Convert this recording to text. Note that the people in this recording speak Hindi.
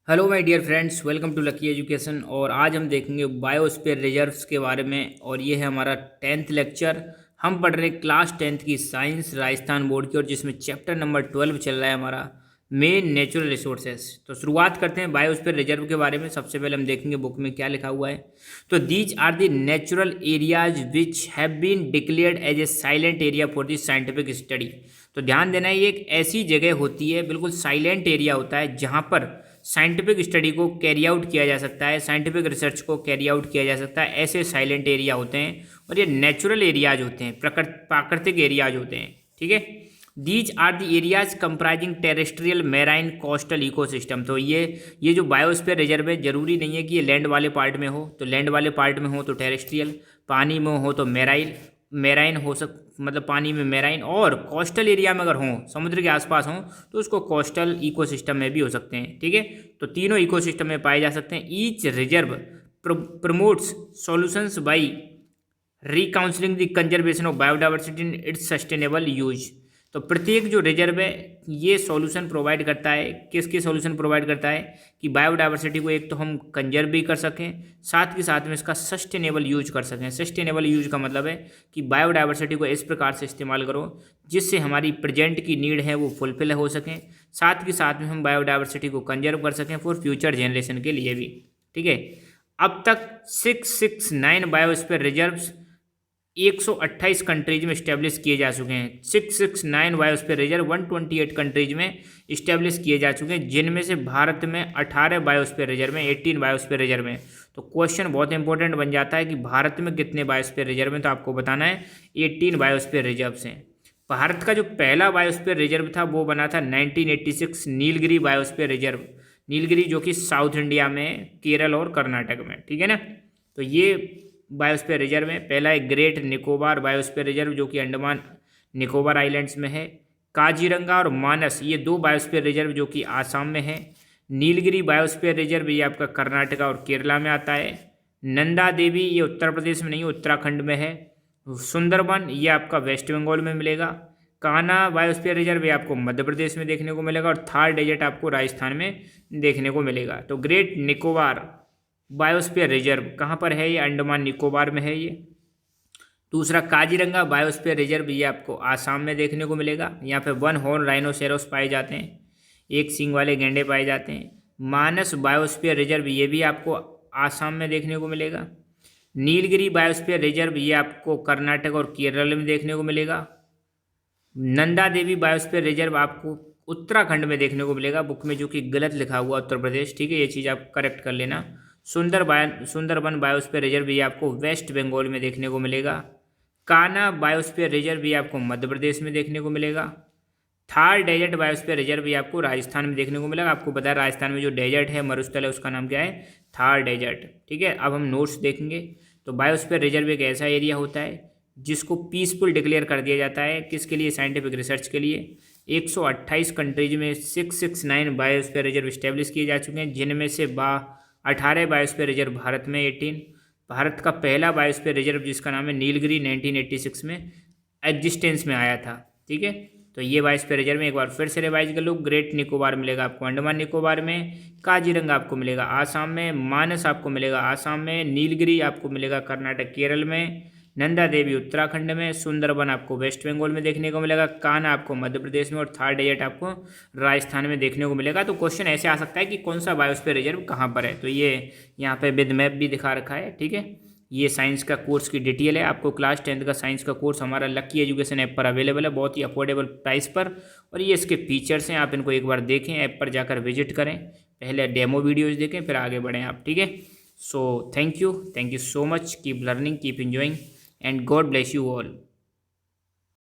Hello my dear friends, welcome to Lucky Education. और आज हम देखेंगे बायोस्फीयर रिजर्व्स के बारे में। और ये है हमारा 10th लेक्चर। हम पढ़ रहे हैं क्लास 10th की साइंस राजस्थान बोर्ड की, और जिसमें चैप्टर नंबर 12 चल रहा है हमारा मेन नेचुरल रिसोर्सेज। तो शुरुआत करते हैं बायोस्फीयर रिजर्व के बारे में। सबसे पहले हम देखेंगे बुक में क्या लिखा हुआ है। तो these are the natural areas which have been declared as a silent area for the scientific study. तो ध्यान देना, ये एक ऐसी जगह होती है, बिल्कुल साइलेंट एरिया होता है, जहाँ पर साइंटिफिक स्टडी को कैरी आउट किया जा सकता है, साइंटिफिक रिसर्च को कैरी आउट किया जा सकता है। ऐसे साइलेंट एरिया होते हैं, और ये नेचुरल एरियाज होते हैं, प्राकृतिक एरियाज होते हैं। ठीक है। These are the areas comprising terrestrial marine coastal ecosystem. तो ये जो बायोस्फीयर रिजर्व है, जरूरी नहीं है कि ये लैंड वाले पार्ट में हो। तो लैंड वाले पार्ट में हो तो टेरेस्ट्रियल, पानी में हो तो मेराइल मेराइन हो मतलब पानी में मेराइन, और कोस्टल एरिया में अगर हों, समुद्र के आसपास हों, तो उसको कोस्टल इकोसिस्टम में भी हो सकते हैं। ठीक है। तो तीनों इकोसिस्टम में पाए जा सकते हैं। Each reserve promotes solutions by reconciling the conservation of biodiversity in its sustainable use. तो प्रत्येक जो रिजर्व है, ये सॉल्यूशन प्रोवाइड करता है। किसके सॉल्यूशन प्रोवाइड करता है कि बायोडाइवर्सिटी को एक तो हम कंजर्व भी कर सकें, साथ के साथ में इसका सस्टेनेबल यूज कर सकें। सस्टेनेबल यूज का मतलब है कि बायोडाइवर्सिटी को इस प्रकार से इस्तेमाल करो जिससे हमारी प्रेजेंट की नीड है वो फुलफिल हो सकें, साथ के साथ में हम बायोडाइवर्सिटी को कंजर्व कर सकें फॉर फ्यूचर जनरेशन के लिए भी। ठीक है। अब तक 669 बायोस्फीयर रिजर्व्स 128 कंट्रीज में इस्टेब्लिश किए जा चुके हैं। 669 बायोस्फीयर रिजर्व 128 कंट्रीज में इस्टेब्लिश किए जा चुके हैं, जिनमें से भारत में 18 बायोस्फीयर रिजर्व में, 18 बायोस्फीयर रिजर्व में। तो क्वेश्चन बहुत इंपॉर्टेंट बन जाता है कि भारत में कितने बायोस्फीयर रिजर्व हैं, तो आपको बताना है 18 बायोस्फीयर रिजर्व्स हैं। भारत का जो पहला बायोस्फीयर रिजर्व था वो बना था 1986 नीलगिरी बायोस्फीयर रिजर्व। नीलगिरी जो कि साउथ इंडिया में, केरल और कर्नाटक में। ठीक है ना। तो ये बायोस्फीयर रिजर्व में पहला है ग्रेट निकोबार बायोस्फीयर रिजर्व, जो कि अंडमान निकोबार आइलैंड्स में है। काजीरंगा और मानस, ये दो बायोस्फीयर रिजर्व जो कि आसाम में है। नीलगिरी बायोस्फीयर रिजर्व ये आपका कर्नाटका और केरला में आता है। नंदा देवी ये उत्तर प्रदेश में नहीं, उत्तराखंड में है। सुंदरबन ये आपका वेस्ट बंगाल में मिलेगा। कान्हा बायोस्फीयर रिजर्व ये आपको मध्य प्रदेश में देखने को मिलेगा, और थार डेजर्ट आपको राजस्थान में देखने को मिलेगा। तो ग्रेट निकोबार बायोस्फीयर रिजर्व कहाँ पर है? ये अंडमान निकोबार में है ये। दूसरा काजीरंगा बायोस्फीयर रिजर्व ये आपको आसाम में देखने को मिलेगा। यहाँ पे वन हॉर्न राइनोसेरोस पाए जाते हैं, एक सींग वाले गैंडे पाए जाते हैं। मानस बायोस्फीयर रिजर्व ये भी आपको आसाम में देखने को मिलेगा। नीलगिरी बायोस्फीयर रिजर्व ये आपको कर्नाटक और केरल में देखने को मिलेगा। नंदा देवी बायोस्फीयर रिजर्व आपको उत्तराखंड में देखने को मिलेगा, बुक में जो कि गलत लिखा हुआ उत्तर प्रदेश। ठीक है, ये चीज़ आप करेक्ट कर लेना। सुंदरबन बायोस्फीयर रिजर्व भी आपको वेस्ट बंगाल में देखने को मिलेगा। कान्हा बायोस्फीयर रिजर्व भी आपको मध्य प्रदेश में देखने को मिलेगा। थार डेजर्ट बायोस्फीयर रिजर्व भी आपको राजस्थान में देखने को मिलेगा। आपको पता है राजस्थान में जो डेजर्ट है, मरुस्थल है, उसका नाम क्या है? थार डेजर्ट। ठीक है। अब हम नोट्स देखेंगे। तो बायोस्फीयर रिजर्व एक ऐसा एरिया होता है जिसको पीसफुल डिक्लेयर कर दिया जाता है। किसके लिए? साइंटिफिक रिसर्च के लिए। 128 कंट्रीज में 669 बायोस्फीयर रिजर्व इस्टेब्लिश किए जा चुके हैं, जिनमें से 18 बायोस्फीयर रिजर्व भारत में, 18। भारत का पहला बायोस्फीयर रिजर्व जिसका नाम है नीलगिरी 1986 में एग्जिस्टेंस में आया था। ठीक है। तो ये बायोस्फीयर रिजर्व में एक बार फिर से रिवाइज कर लो। ग्रेट निकोबार मिलेगा आपको अंडमान निकोबार में, काजीरंगा आपको मिलेगा आसाम में, मानस आपको मिलेगा आसाम में, नीलगिरी आपको मिलेगा कर्नाटक केरल में, नंदा देवी उत्तराखंड में, सुंदरबन आपको वेस्ट बंगाल में देखने को मिलेगा, कान्हा आपको मध्य प्रदेश में, और थार डेजर्ट आपको राजस्थान में देखने को मिलेगा। तो क्वेश्चन ऐसे आ सकता है कि कौन सा बायोस्फीयर रिजर्व कहाँ पर है। तो ये यहाँ पे विद मैप भी दिखा रखा है। ठीक है। ये साइंस का कोर्स की डिटेल है। आपको क्लास 10th का साइंस का कोर्स हमारा लकी एजुकेशन ऐप पर अवेलेबल है, बहुत ही अफोर्डेबल प्राइस पर। और ये इसके फीचर्स हैं, आप इनको एक बार देखें, ऐप पर जाकर विजिट करें, पहले डेमो वीडियोज़ देखें, फिर आगे बढ़ें आप। ठीक है। So thank you so much. Keep learning, keep enjoying, and God bless you all.